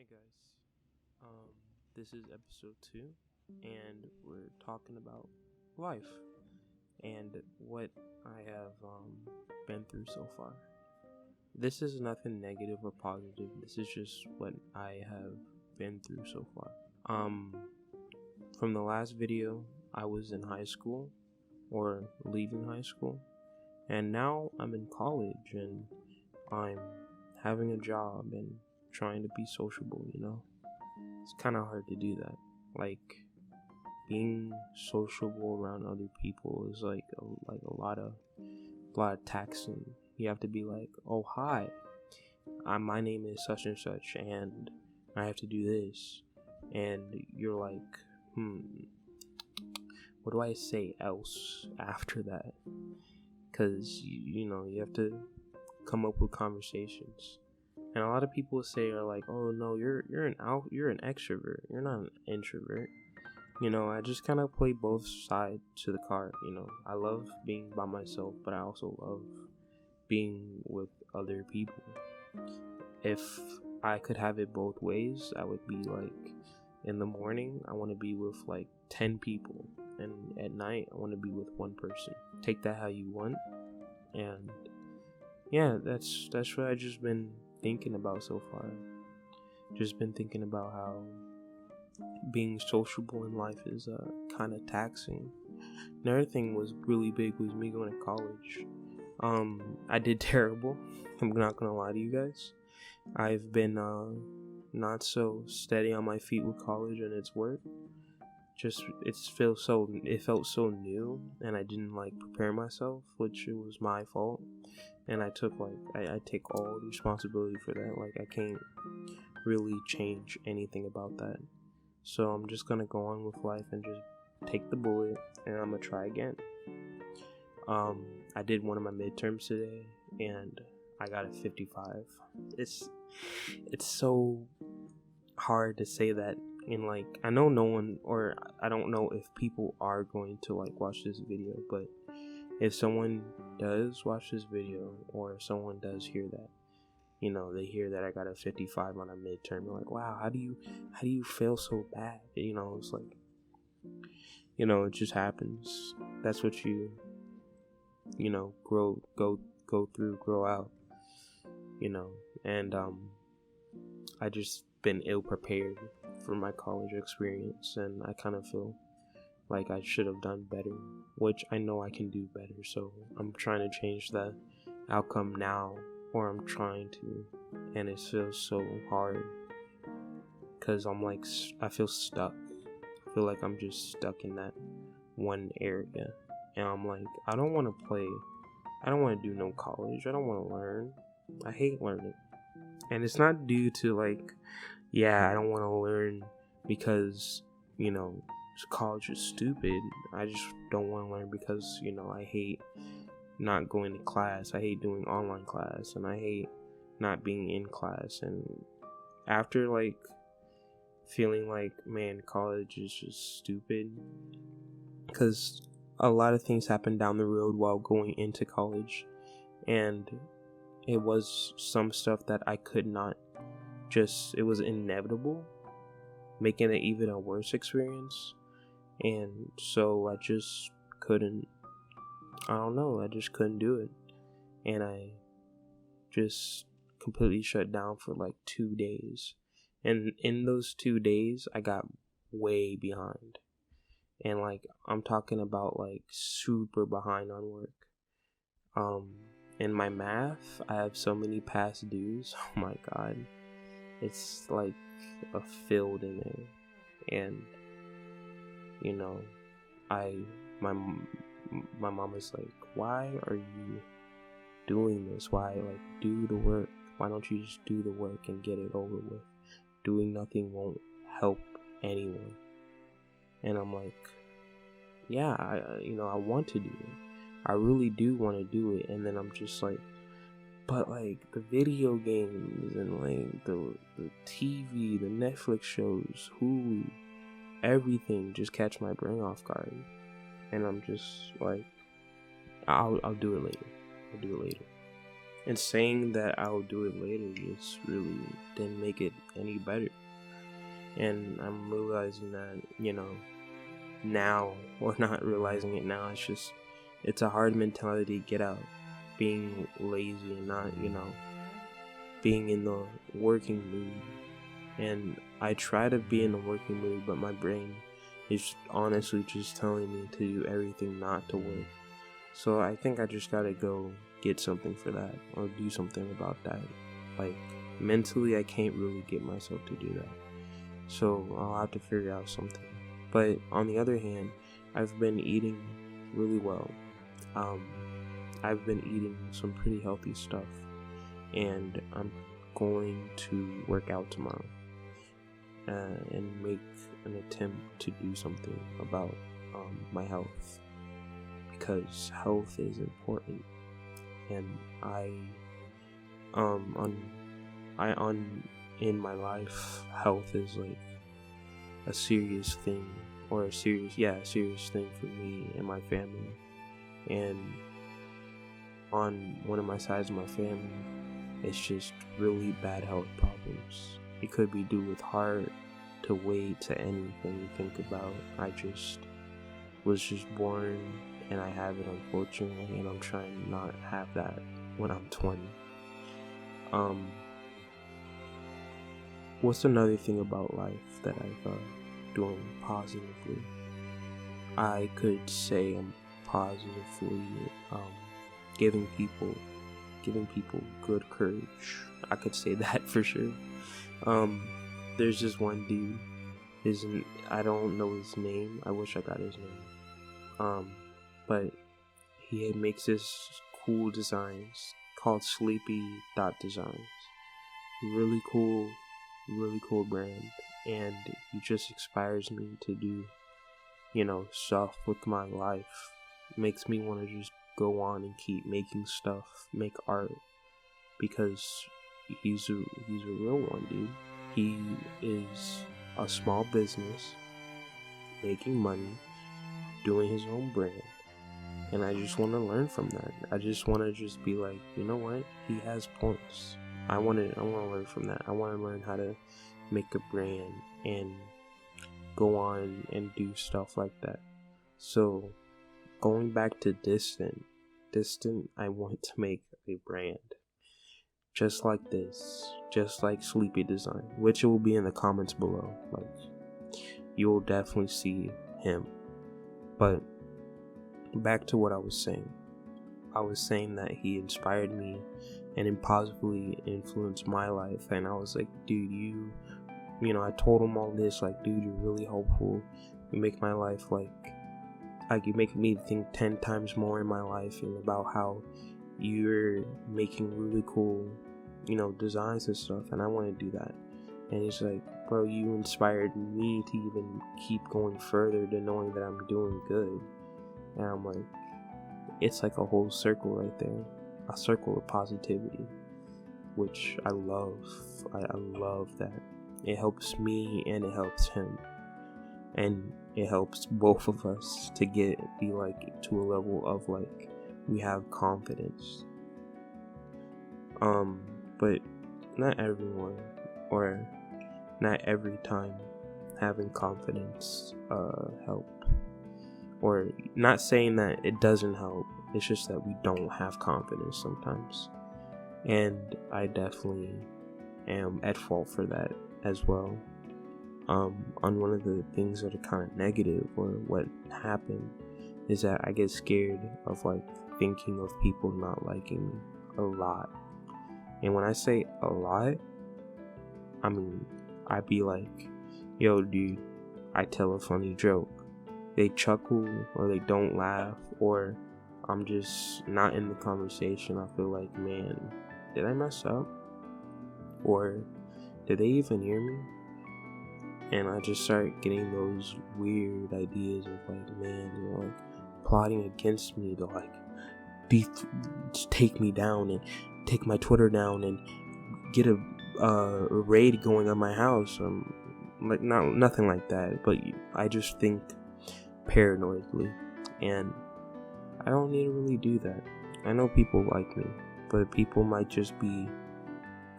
guys. This is episode 2, and we're talking about life and what I have been through so far. This is nothing negative or positive. This is just what I have been through so far. From the last video, I was in high school or leaving high school, and now I'm in college and I'm having a job and trying to be sociable, It's kind of hard to do that. Like, being sociable around other people is like a lot of taxing. You have to be like, oh, hi, my name is such and such, and I have to do this. And you're like, what do I say else after that? Because, you have to come up with conversations. And a lot of people are like, oh no, you're an extrovert, you're not an introvert. I just kind of play both sides to the card. I love being by myself, but I also love being with other people. If I could have it both ways, I would be like, in the morning I want to be with like 10 people, and at night I want to be with one person. Take that how you want. And yeah, that's what I just been thinking about so far. Just been thinking about how being sociable in life is kind of taxing. Another thing was really big was me going to college. I did terrible. I'm not gonna lie to you guys. I've been not so steady on my feet with college and its work. It felt so new, and I didn't prepare myself, which it was my fault. And I took I take all the responsibility for that. I can't really change anything about that. So I'm just gonna go on with life and just take the bullet, and I'm gonna try again. I did one of my midterms today, and I got a 55. It's so hard to say that. And I know no one, or I don't know if people are going to watch this video, but if someone does watch this video, or if someone does hear that, they hear that I got a 55 on a midterm, they're like, wow, how do you fail so bad? It's like, it just happens. That's what you go through, grow out, and I just been ill prepared for my college experience, and I kind of feel like I should have done better, which I know I can do better. So I'm trying to change the outcome now, or I'm trying to, and it feels so hard because I feel stuck. I feel like I'm just stuck in that one area, and I'm like, I don't want to play. I don't want to do no college. I don't want to learn. I hate learning. And it's not due to I don't want to learn because, college is stupid. I just don't want to learn because, I hate not going to class. I hate doing online class, and I hate not being in class. And after feeling man, college is just stupid, because a lot of things happen down the road while going into college, and it was some stuff that I could not it was inevitable, making it even a worse experience. And so I just couldn't, I just couldn't do it. And I just completely shut down for 2 days. And in those 2 days, I got way behind. And I'm talking about super behind on work. In my math, I have so many past dues. Oh my god. It's a field in there. And my mom is like, why are you doing this? Why do the work? Why don't you just do the work and get it over with? Doing nothing won't help anyone. And I'm like, yeah, I want to do it. I really do want to do it. And then I'm just but the video games and the TV, the Netflix shows, Hulu, everything just catch my brain off guard. And I'm just I'll do it later. And saying that I'll do it later just really didn't make it any better. And I'm realizing that, now, or not realizing it now, it's a hard mentality to get out. Being lazy and not, being in the working mood. And I try to be in the working mood, but my brain is honestly just telling me to do everything not to work. So I think I just gotta go get something for that, or do something about that. Like, mentally, I can't really get myself to do that. So I'll have to figure out something. But on the other hand, I've been eating really well. I've been eating some pretty healthy stuff, and I'm going to work out tomorrow and make an attempt to do something about my health, because health is important. And in my life, health is like a serious thing, or a serious thing for me and my family. And on one of my sides of my family, it's just really bad health problems. It could be due with heart, to weight, to anything you think about. I was born, and I have it, unfortunately, and I'm trying to not have that when I'm 20. What's another thing about life that I've doing positively? I could say I'm positively giving people good courage. I could say that for sure. There's this one dude. I don't know his name. I wish I got his name. But he makes this cool designs called spoti.fi. Really cool brand, and he just inspires me to do, stuff with my life. Makes me want to just go on and keep making stuff, make art, because he's a real one, dude. He is a small business, making money, doing his own brand. And I just want to learn from that. I just want to just be like, you know what? He has points. I want to learn from that. I want to learn how to make a brand and go on and do stuff like that. So, going back to Distant, I want to make a brand just like this, just like Sleepy Design, which will be in the comments below. Like, you will definitely see him. But back to what I was saying. I was saying that he inspired me and positively influenced my life, and I was like, dude, I told him all this, like, dude, you're really helpful. You make my life like you make me think 10 times more in my life, and about how you're making really cool, designs and stuff, and I want to do that. And he's like, bro, you inspired me to even keep going further, to knowing that I'm doing good. And I'm like, it's like a whole circle right there, a circle of positivity, which I love. I love that. It helps me and it helps him, and it helps both of us to be like to a level of like we have confidence. But not everyone, or not every time, having confidence help. Or not saying that it doesn't help, it's just that we don't have confidence sometimes. And I definitely am at fault for that as well. On one of the things that are kind of negative, or what happened, is that I get scared of like thinking of people not liking me a lot. And when I say a lot, I mean, I'd be like, yo dude, I tell a funny joke, they chuckle or they don't laugh, or I'm just not in the conversation. I feel like, man, did I mess up? Or did they even hear me? And I just start getting those weird ideas of like, man, they're like plotting against me to like take me down and take my Twitter down and get a raid going on my house. Like, nothing like that, but I just think paranoidly, and I don't need to really do that. I know people like me, but people might just be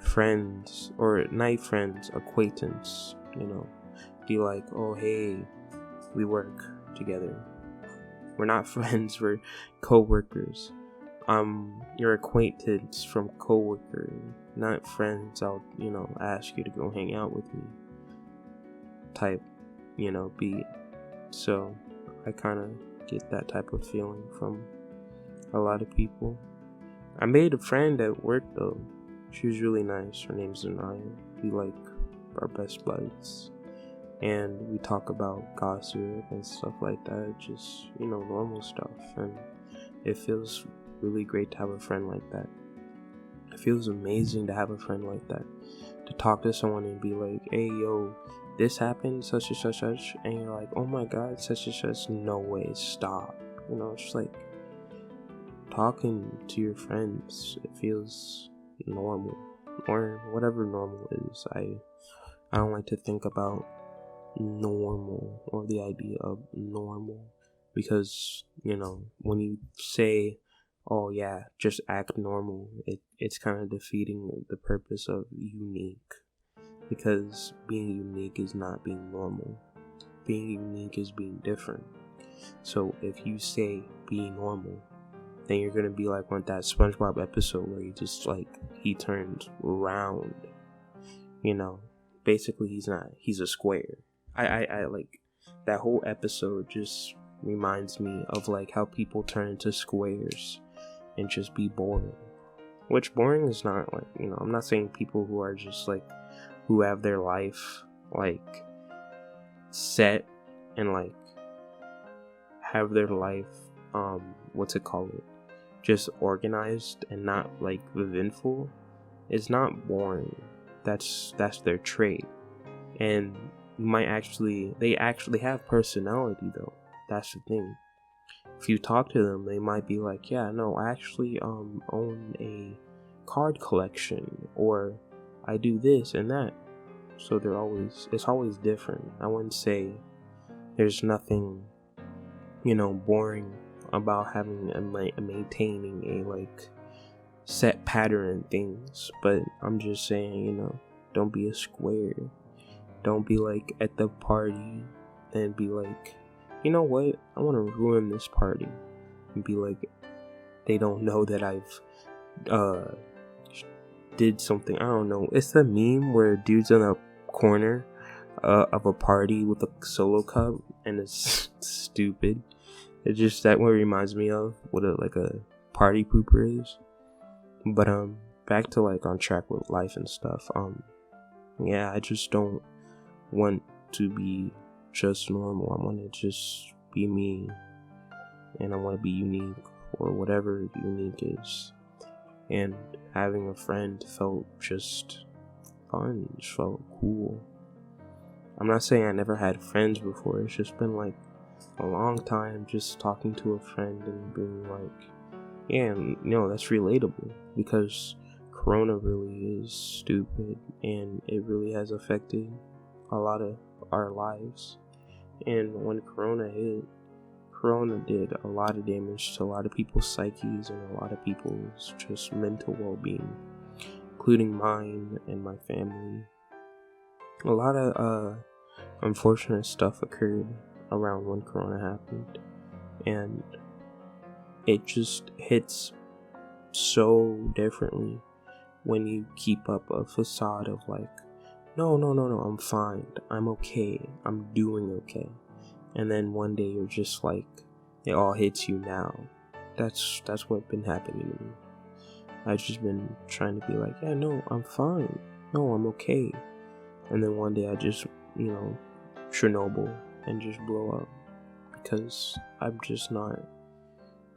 friends, or not friends, acquaintance, be like, oh hey, we work together. We're not friends, we're co-workers. Your acquaintance from co-worker, not friends. I'll ask you to go hang out with me type beat. So I kind of get that type of feeling from a lot of people. I made a friend at work though. She was really nice. Her name's Anaya. We our best buds, and we talk about gossip and stuff like that, just normal stuff. And it feels really great to have a friend like that. It feels amazing to have a friend like that, to talk to someone and be like, hey yo, this happened, such and such, such, and you're like, oh my god, such and such, no way, stop. It's just like talking to your friends. It feels normal, or whatever normal is. I don't like to think about normal, or the idea of normal, because when you say, oh yeah, just act normal, it's kind of defeating the purpose of unique, because being unique is not being normal. Being unique is being different. So if you say be normal, then you're gonna be like on that SpongeBob episode where he turns round. Basically he's a square. I like that whole episode. Just reminds me of how people turn into squares and just be boring. Which boring is not I'm not saying people who are just who have their life set and have their life just organized and not eventful. It's not boring. That's their trait. And they actually have personality though. That's the thing. If you talk to them, they might be like, yeah, no, I actually own a card collection, or I do this and that. So it's always different. I wouldn't say there's nothing boring about having maintaining a set pattern and things, but I'm just saying, don't be a square. Don't be at the party and be like, you know what, I want to ruin this party, and be they don't know that I've did something. I don't know. It's the meme where dude's in a corner of a party with a solo cup, and it's stupid. It's just that what it reminds me of what a party pooper is. But back to on track with life and stuff. Yeah, I just don't want to be just normal. I want to just be me, and I want to be unique, or whatever unique is. And having a friend felt just fun. It just felt cool. I'm not saying I never had friends before. It's just been a long time just talking to a friend and being yeah, that's relatable, because Corona really is stupid, and it really has affected a lot of our lives. And when Corona hit, Corona did a lot of damage to a lot of people's psyches and a lot of people's just mental well-being, including mine and my family. A lot of unfortunate stuff occurred around when Corona happened, and it just hits so differently when you keep up a facade of no, I'm fine, I'm okay, I'm doing okay. And then one day you're just it all hits you now. That's what's been happening to me. I've just been trying to be yeah, no, I'm fine, no, I'm okay. And then one day I just, Chernobyl and just blow up, because I'm just not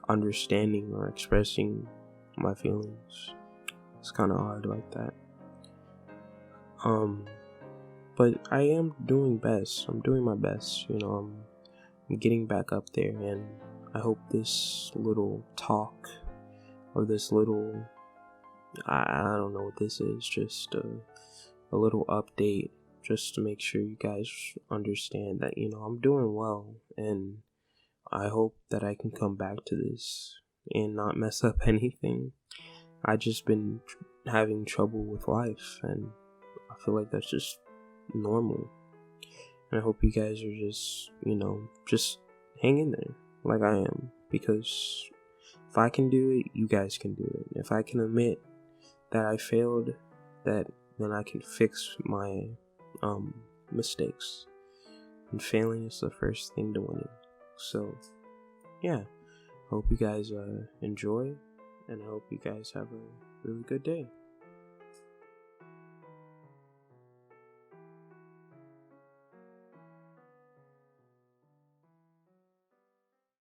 understanding or expressing my feelings. It's kind of hard like that. But I am doing best. I'm doing my best. I'm getting back up there, and I hope this little talk, or this little, I don't know what this is, just a little update, just to make sure you guys understand that, I'm doing well, and I hope that I can come back to this and not mess up anything. I just been having trouble with life, and I feel like that's just normal. And I hope you guys are just, just hang in there like I am, because if I can do it, you guys can do it. If I can admit that I failed, then I can fix my mistakes. And failing is the first thing to winning. So, yeah. Hope you guys enjoy, and I hope you guys have a really good day.